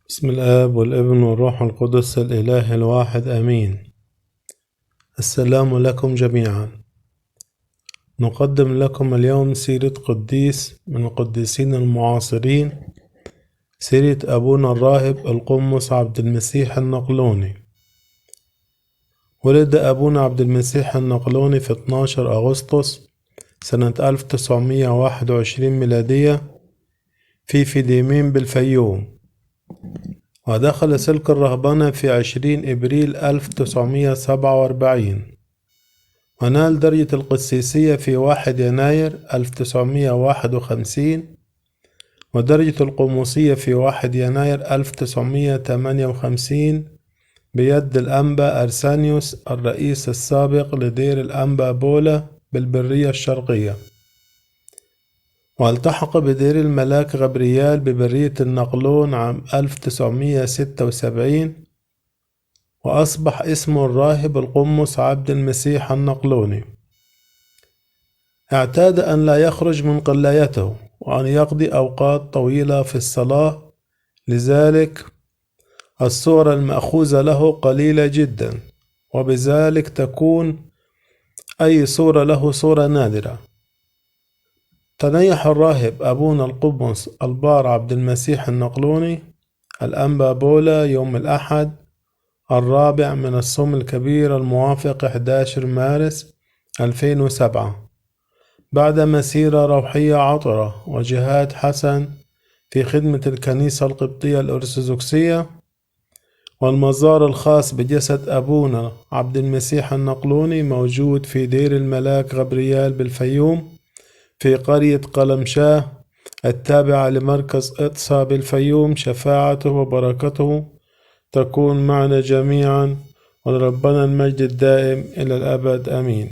بسم الآب والابن والروح القدس الإله الواحد آمين. السلام لكم جميعا. نقدم لكم اليوم سيرة قديس من القديسين المعاصرين، سيرة أبونا الراهب القمص عبد المسيح النقلوني. ولد أبونا عبد المسيح النقلوني في 12 أغسطس سنة 1921 ميلادية في فديمين بالفيوم، ودخل سلك الرهبنة في 20 إبريل 1947، ونال درجة القسيسية في 1 يناير 1951، ودرجة القمصية في 1 يناير 1958 بيد الأنبا أرسانيوس الرئيس السابق لدير الأنبا بولا بالبرية الشرقية، والتحق بدير الملاك غبريال ببرية النقلون عام 1976، وأصبح اسمه الراهب القمص عبد المسيح النقلوني. اعتاد أن لا يخرج من قلايته وأن يقضي أوقات طويلة في الصلاة، لذلك الصور المأخوذة له قليلة جدا، وبذلك تكون أي صورة له صورة نادرة. تنيح الراهب أبونا القمص البار عبد المسيح النقلوني الأنبا بولا يوم الأحد 4 من الصوم الكبير الموافق 11 مارس 2007، بعد مسيرة روحية عطرة وجهاد حسن في خدمة الكنيسة القبطية الأرثوذكسية. والمزار الخاص بجسد أبونا عبد المسيح النقلوني موجود في دير الملاك غبريال بالفيوم في قرية قلمشاه التابعة لمركز إقصى بالفيوم. شفاعته وبركته تكون معنا جميعا، ولربنا المجد الدائم إلى الأبد آمين.